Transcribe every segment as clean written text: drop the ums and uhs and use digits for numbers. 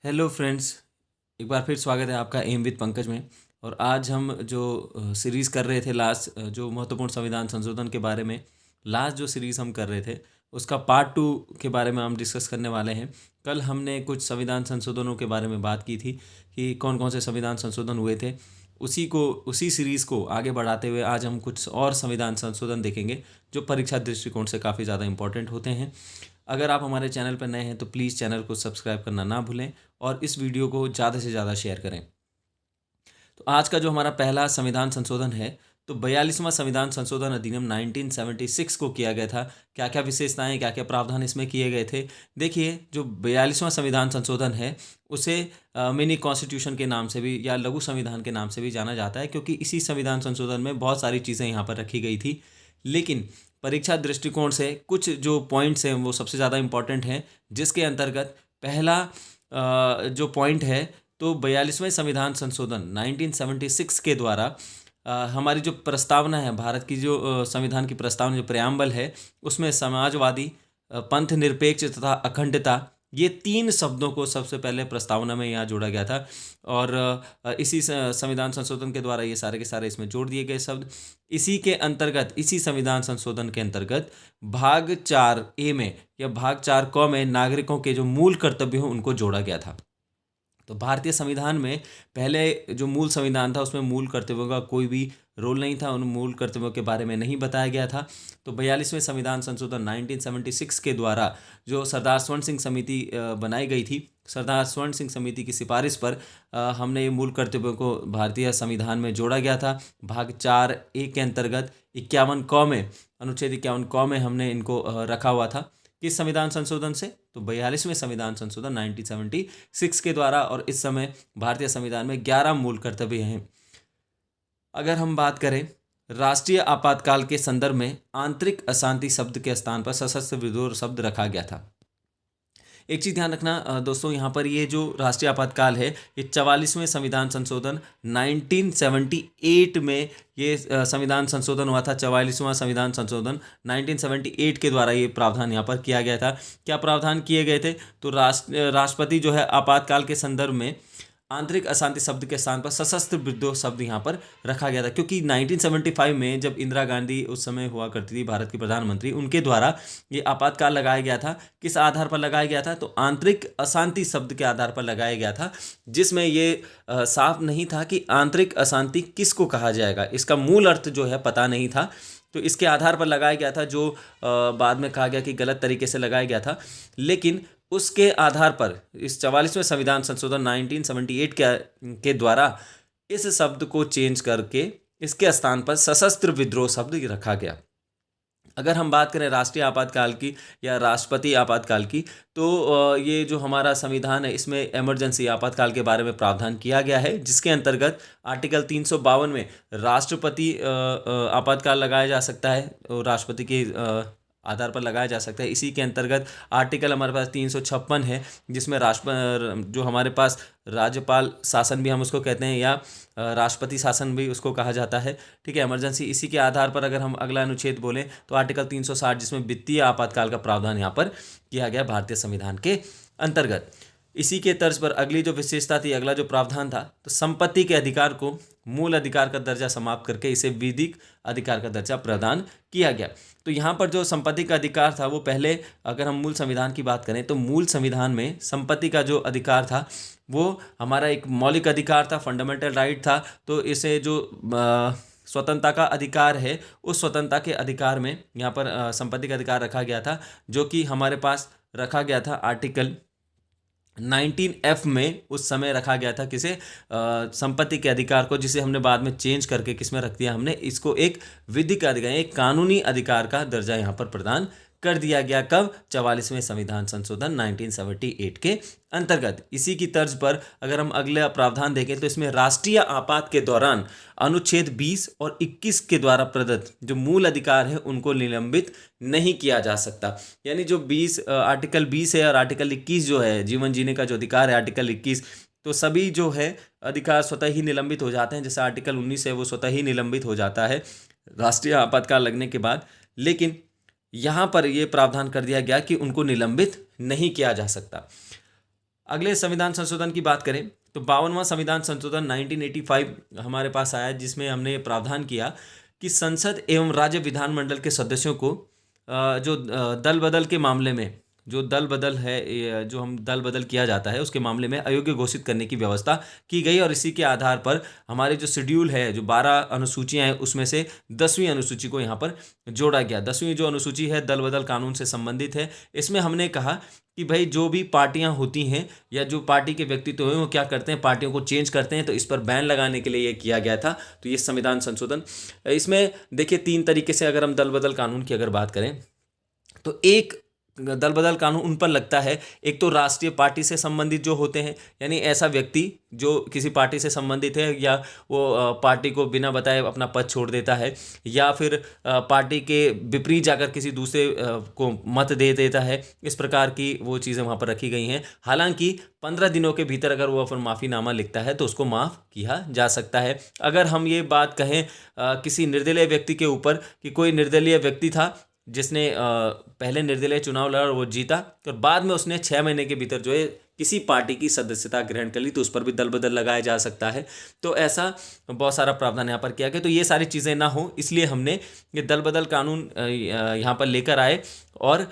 Hello friends. एक बार फिर स्वागत है आपका एम विद पंकज में। और आज हम जो सीरीज़ कर रहे थे लास्ट जो महत्वपूर्ण संविधान संशोधन के बारे में, लास्ट जो सीरीज़ हम कर रहे थे उसका पार्ट 2 के बारे में हम डिस्कस करने वाले हैं। कल हमने कुछ संविधान संशोधनों के बारे में बात की थी कि कौन कौन से संविधान संशोधन हुए थे। उसी सीरीज़ को आगे बढ़ाते हुए आज हम कुछ और संविधान संशोधन देखेंगे जो परीक्षा दृष्टिकोण से काफ़ी ज़्यादा इंपॉर्टेंट होते हैं। अगर आप हमारे चैनल पर नए हैं तो प्लीज़ चैनल को सब्सक्राइब करना ना भूलें और इस वीडियो को ज़्यादा से ज़्यादा शेयर करें। तो आज का जो हमारा पहला संविधान संशोधन है, तो 42वां संविधान संशोधन अधिनियम 1976 को किया गया था। क्या क्या विशेषताएं, क्या क्या प्रावधान इसमें किए गए थे। देखिए, जो 42वां संविधान संशोधन है उसे मिनी कॉन्स्टिट्यूशन के नाम से भी या लघु संविधान के नाम से भी जाना जाता है, क्योंकि इसी संविधान संशोधन में बहुत सारी चीज़ें यहाँ पर रखी गई थी। लेकिन परीक्षा दृष्टिकोण से कुछ जो पॉइंट्स हैं वो सबसे ज़्यादा इम्पॉर्टेंट हैं, जिसके अंतर्गत पहला जो पॉइंट है, तो 42वें संविधान संशोधन 1976 के द्वारा हमारी जो प्रस्तावना है, भारत की जो संविधान की प्रस्तावना जो प्रेम्बल है, उसमें समाजवादी, पंथ निरपेक्ष तथा अखंडता, ये 3 शब्दों को सबसे पहले प्रस्तावना में यहाँ जोड़ा गया था। और इसी संविधान संशोधन के द्वारा ये सारे के सारे इसमें जोड़ दिए गए शब्द। इसी के अंतर्गत, इसी संविधान संशोधन के अंतर्गत भाग 4 ए में या भाग 4 क में नागरिकों के जो मूल कर्तव्य हों उनको जोड़ा गया था। तो भारतीय संविधान में पहले जो मूल संविधान था उसमें मूल कर्तव्यों का कोई भी रोल नहीं था, उन मूल कर्तव्यों के बारे में नहीं बताया गया था। तो 42वें संविधान संशोधन 1976 के द्वारा जो सरदार स्वर्ण सिंह समिति बनाई गई थी, सरदार स्वर्ण सिंह समिति की सिफारिश पर हमने ये मूल कर्तव्यों को भारतीय संविधान में जोड़ा गया था। भाग 4 ए के अंतर्गत 51 क में, अनुच्छेद 51 क में हमने इनको रखा हुआ था। किस संविधान संशोधन से? तो 42वें संविधान संशोधन 1976 के द्वारा। और इस समय भारतीय संविधान में 11 मूल कर्तव्य हैं। अगर हम बात करें राष्ट्रीय आपातकाल के संदर्भ में, आंतरिक अशांति शब्द के स्थान पर सशस्त्र विद्रोह शब्द रखा गया था। एक चीज़ ध्यान रखना दोस्तों, यहाँ पर ये जो राष्ट्रीय आपातकाल है, ये 44वें संविधान संशोधन 1978 में ये संविधान संशोधन हुआ था। 44वां संविधान संशोधन 1978 के द्वारा ये प्रावधान यहाँ पर किया गया था। क्या प्रावधान किए गए थे? तो राष्ट्रपति जो है आपातकाल के संदर्भ में आंतरिक अशांति शब्द के स्थान पर सशस्त्र विद्रोह शब्द यहाँ पर रखा गया था, क्योंकि 1975 में जब इंदिरा गांधी उस समय हुआ करती थी भारत की प्रधानमंत्री, उनके द्वारा ये आपातकाल लगाया गया था। किस आधार पर लगाया गया था? तो आंतरिक अशांति शब्द के आधार पर लगाया गया था, जिसमें ये साफ नहीं था कि आंतरिक अशांति किसको कहा जाएगा। इसका मूल अर्थ जो है पता नहीं था, तो इसके आधार पर लगाया गया था, जो बाद में कहा गया कि गलत तरीके से लगाया गया था। लेकिन उसके आधार पर इस 44वें संविधान संशोधन 1978 के द्वारा इस शब्द को चेंज करके इसके स्थान पर सशस्त्र विद्रोह शब्द रखा गया। अगर हम बात करें राष्ट्रीय आपातकाल की या राष्ट्रपति आपातकाल की, तो ये जो हमारा संविधान है इसमें इमरजेंसी आपातकाल के बारे में प्रावधान किया गया है, जिसके अंतर्गत आर्टिकल 352 में राष्ट्रपति आपातकाल लगाया जा सकता है, राष्ट्रपति के आधार पर लगाया जा सकता है। इसी के अंतर्गत आर्टिकल हमारे पास 356 है, जिसमें जो हमारे पास राज्यपाल शासन भी हम उसको कहते हैं, या राष्ट्रपति शासन भी उसको कहा जाता है। ठीक है, इमरजेंसी। इसी के आधार पर अगर हम अगला अनुच्छेद बोलें तो आर्टिकल 360, जिसमें वित्तीय आपातकाल का प्रावधान यहाँ पर किया गया भारतीय संविधान के अंतर्गत। इसी के तर्ज पर अगली जो विशेषता थी, अगला जो प्रावधान था, तो संपत्ति के अधिकार को मूल अधिकार का दर्जा समाप्त करके इसे विधिक अधिकार का दर्जा प्रदान किया गया। तो यहाँ पर जो संपत्ति का अधिकार था वो पहले, अगर हम मूल संविधान की बात करें तो मूल संविधान में संपत्ति का जो अधिकार था वो हमारा एक मौलिक अधिकार था, फंडामेंटल राइट था। तो इसे जो स्वतंत्रता का अधिकार है, उस स्वतंत्रता के अधिकार में यहाँ पर संपत्ति का अधिकार रखा गया था, जो कि हमारे पास रखा गया था आर्टिकल 19F में। उस समय रखा गया था किसे? संपत्ति के अधिकार को, जिसे हमने बाद में चेंज करके किस में रख दिया? हमने इसको एक विधिक अधिकार, एक कानूनी अधिकार का दर्जा यहाँ पर प्रदान कर दिया गया। कब? 44वें संविधान संशोधन 1978 के अंतर्गत। इसी की तर्ज पर अगर हम अगला प्रावधान देखें तो इसमें राष्ट्रीय आपात के दौरान अनुच्छेद 20 और 21 के द्वारा प्रदत्त जो मूल अधिकार है उनको निलंबित नहीं किया जा सकता। यानी जो आर्टिकल 20 है और आर्टिकल 21 जो है, जीवन जीने का जो अधिकार है आर्टिकल 21, तो सभी जो है अधिकार स्वतः ही निलंबित हो जाते हैं। जैसे आर्टिकल 19 है वो स्वतः ही निलंबित हो जाता है राष्ट्रीय आपातकाल लगने के बाद। लेकिन यहाँ पर यह प्रावधान कर दिया गया कि उनको निलंबित नहीं किया जा सकता। अगले संविधान संशोधन की बात करें तो 52वां संविधान संशोधन 1985 हमारे पास आया, जिसमें हमने प्रावधान किया कि संसद एवं राज्य विधानमंडल के सदस्यों को जो दल बदल के मामले में, जो दल बदल है, जो हम दल बदल किया जाता है उसके मामले में अयोग्य घोषित करने की व्यवस्था की गई। और इसी के आधार पर हमारे जो शेड्यूल है, जो 12 अनुसूचियां हैं, उसमें से 10वीं अनुसूची को यहाँ पर जोड़ा गया। 10वीं जो अनुसूची है दल बदल कानून से संबंधित है। इसमें हमने कहा कि भाई जो भी पार्टियां होती हैं या जो पार्टी के व्यक्तित्व हैं वो क्या करते हैं, पार्टियों को चेंज करते हैं, तो इस पर बैन लगाने के लिए ये किया गया था। तो ये संविधान संशोधन, इसमें देखिए 3 तरीके से अगर हम दल बदल कानून की अगर बात करें तो एक दल बदल कानून उन पर लगता है, एक तो राष्ट्रीय पार्टी से संबंधित जो होते हैं, यानी ऐसा व्यक्ति जो किसी पार्टी से संबंधित है या वो पार्टी को बिना बताए अपना पद छोड़ देता है, या फिर पार्टी के विपरीत जाकर किसी दूसरे को मत दे देता है। इस प्रकार की वो चीज़ें वहाँ पर रखी गई हैं। हालांकि 15 दिनों के भीतर अगर वो अपन माफ़ीनामा लिखता है तो उसको माफ़ किया जा सकता है। अगर हम ये बात कहें किसी निर्दलीय व्यक्ति के ऊपर कि कोई निर्दलीय व्यक्ति था जिसने पहले निर्दलीय चुनाव लड़ा और वो जीता, और बाद में उसने 6 महीने के भीतर जो है किसी पार्टी की सदस्यता ग्रहण कर ली, तो उस पर भी दल बदल लगाया जा सकता है। तो ऐसा बहुत सारा प्रावधान यहाँ पर किया गया। तो ये सारी चीज़ें ना हो इसलिए हमने ये दल बदल कानून यहाँ पर लेकर आए, और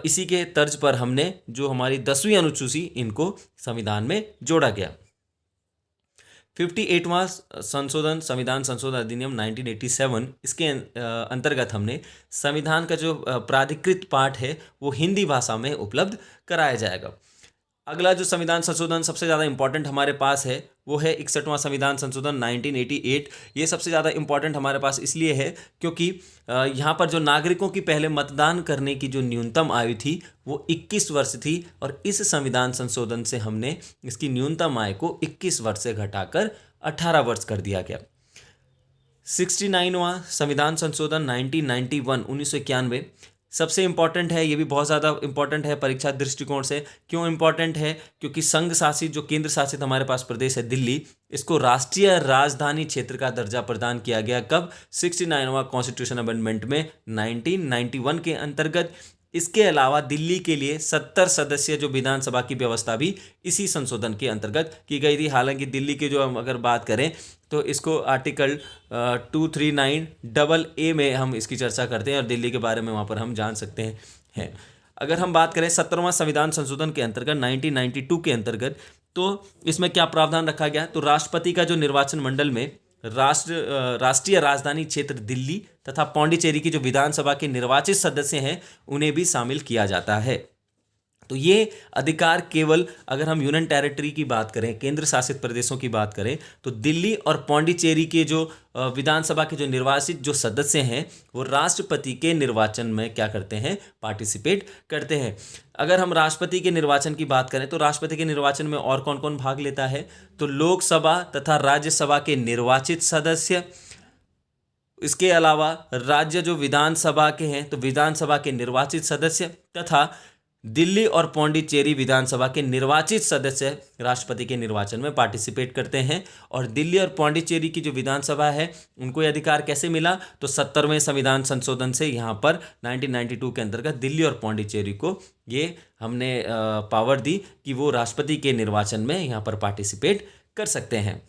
इसी के तर्ज पर हमने जो हमारी 10वीं अनुसूची इनको संविधान में जोड़ा गया। 58वां संशोधन, संविधान संशोधन अधिनियम 1987, इसके अंतर्गत हमने संविधान का जो प्राधिकृत पाठ है वो हिंदी भाषा में उपलब्ध कराया जाएगा। अगला जो संविधान संशोधन सबसे ज़्यादा इंपॉर्टेंट हमारे पास है वो है 61वां संविधान संशोधन 1988। ये सबसे ज़्यादा इंपॉर्टेंट हमारे पास इसलिए है क्योंकि यहाँ पर जो नागरिकों की पहले मतदान करने की जो न्यूनतम आयु थी वो 21 वर्ष थी, और इस संविधान संशोधन से हमने इसकी न्यूनतम आयु को 21 वर्ष से घटाकर 18 वर्ष कर दिया गया। 69वां संविधान संशोधन 1991 सबसे इम्पॉर्टेंट है, ये भी बहुत ज़्यादा इम्पॉर्टेंट है परीक्षा दृष्टिकोण से। क्यों इम्पॉर्टेंट है? क्योंकि संघ शासित जो केंद्र शासित हमारे पास प्रदेश है दिल्ली, इसको राष्ट्रीय राजधानी क्षेत्र का दर्जा प्रदान किया गया। कब? 69वां कॉन्स्टिट्यूशन अमेंडमेंट में 1991 के अंतर्गत। इसके अलावा दिल्ली के लिए 70 सदस्यीय जो विधानसभा की व्यवस्था भी इसी संशोधन के अंतर्गत की गई थी। हालांकि दिल्ली की जो हम अगर बात करें तो इसको आर्टिकल 239AA में हम इसकी चर्चा करते हैं और दिल्ली के बारे में वहाँ पर हम जान सकते हैं। अगर हम बात करें 17वां संविधान संशोधन के अंतर्गत 1992 के अंतर्गत, तो इसमें क्या प्रावधान रखा गया? तो राष्ट्रपति का जो निर्वाचन मंडल में राष्ट्रीय राजधानी क्षेत्र दिल्ली तथा पौंडीचेरी की जो विधानसभा के निर्वाचित सदस्य हैं उन्हें भी शामिल किया जाता है। तो ये अधिकार केवल अगर हम यूनियन टेरिटरी की बात करें, केंद्र शासित प्रदेशों की बात करें, तो दिल्ली और पौंडीचेरी के जो विधानसभा के जो निर्वाचित जो सदस्य हैं वो राष्ट्रपति के निर्वाचन में क्या करते हैं? पार्टिसिपेट करते हैं। अगर हम राष्ट्रपति के निर्वाचन की बात करें तो राष्ट्रपति के निर्वाचन में और कौन कौन भाग लेता है? तो लोकसभा तथा राज्यसभा के निर्वाचित सदस्य, इसके अलावा राज्य जो विधानसभा के हैं तो विधानसभा के निर्वाचित सदस्य, तथा दिल्ली और पौंडीचेरी विधानसभा के निर्वाचित सदस्य राष्ट्रपति के निर्वाचन में पार्टिसिपेट करते हैं। और दिल्ली और पौंडीचेरी की जो विधानसभा है उनको ये अधिकार कैसे मिला? तो 70वें संविधान संशोधन से यहाँ पर 1992 के अंतर्गत दिल्ली और पौंडीचेरी को ये हमने पावर दी कि वो राष्ट्रपति के निर्वाचन में यहाँ पर पार्टिसिपेट कर सकते हैं।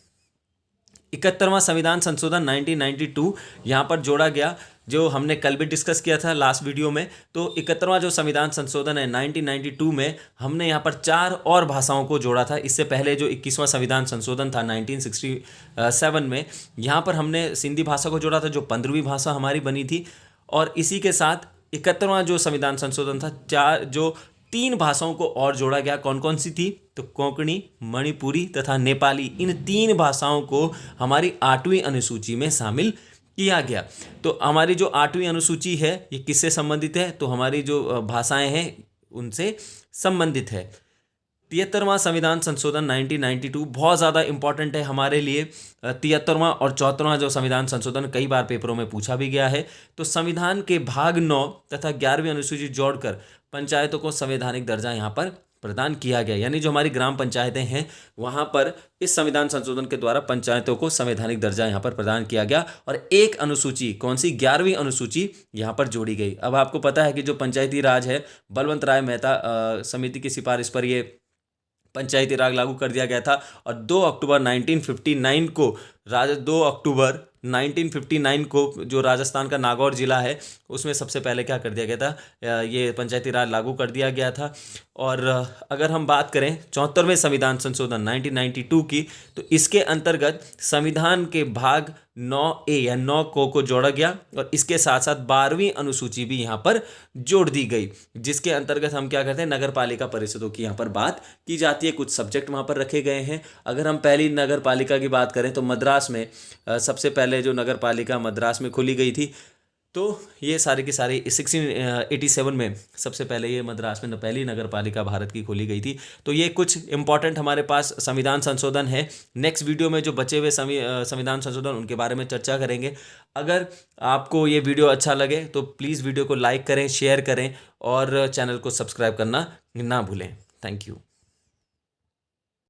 71वां संविधान संशोधन 1992 यहाँ पर जोड़ा गया, जो हमने कल भी डिस्कस किया था लास्ट वीडियो में। तो 71वां जो संविधान संशोधन है 1992 में हमने यहाँ पर 4 और भाषाओं को जोड़ा था। इससे पहले जो 21वां संविधान संशोधन था 1967 में, यहाँ पर हमने सिंधी भाषा को जोड़ा था जो 15वीं भाषा हमारी बनी थी। और इसी के साथ 71वां जो संविधान संशोधन था 3 भाषाओं को और जोड़ा गया। कौन कौन सी थी? तो कोंकणी, मणिपुरी तथा नेपाली, इन 3 भाषाओं को हमारी 8वीं अनुसूची में शामिल किया गया। तो हमारी जो 8वीं अनुसूची है ये किससे संबंधित है? तो हमारी जो भाषाएं हैं उनसे संबंधित है। 73वां संविधान संशोधन 1992 बहुत ज़्यादा इंपॉर्टेंट है हमारे लिए। 73वां और 74वां जो संविधान संशोधन कई बार पेपरों में पूछा भी गया है। तो संविधान के भाग 9 तथा 11वीं अनुसूची जोड़कर पंचायतों को संवैधानिक दर्जा यहाँ पर प्रदान किया गया। यानी जो हमारी ग्राम पंचायतें हैं वहाँ पर इस संविधान संशोधन के द्वारा पंचायतों को संवैधानिक दर्जा यहाँ पर प्रदान किया गया। और एक अनुसूची, कौन सी? 11वीं अनुसूची यहाँ पर जोड़ी गई। अब आपको पता है कि जो पंचायती राज है बलवंत राय मेहता समिति की सिफारिश पर ये पंचायती राज लागू कर दिया गया था। और 2 अक्टूबर 1959 को 2 अक्टूबर 1959 को जो राजस्थान का नागौर जिला है उसमें सबसे पहले क्या कर दिया गया था, ये पंचायती राज लागू कर दिया गया था। और अगर हम बात करें 74वें संविधान संशोधन 1992 की, तो इसके अंतर्गत संविधान के भाग 9A या 9 को जोड़ा गया और इसके साथ साथ 12वीं अनुसूची भी यहाँ पर जोड़ दी गई, जिसके अंतर्गत हम क्या करते हैं, नगर पालिका परिषदों की यहाँ पर बात की जाती है। कुछ सब्जेक्ट वहाँ पर रखे गए हैं। अगर हम पहली नगर पालिका की बात करें तो मद्रास में सबसे पहले जो नगर पालिका मद्रास में खोली गई थी, तो ये सारी की सारी 1687 में सबसे पहले ये मद्रास में पहली नगर पालिका भारत की खोली गई थी। तो ये कुछ इंपॉर्टेंट हमारे पास संविधान संशोधन है। नेक्स्ट वीडियो में जो बचे हुए संविधान संशोधन उनके बारे में चर्चा करेंगे। अगर आपको ये वीडियो अच्छा लगे तो प्लीज़ वीडियो को लाइक करें, शेयर करें और चैनल को सब्सक्राइब करना ना भूलें। Thank you.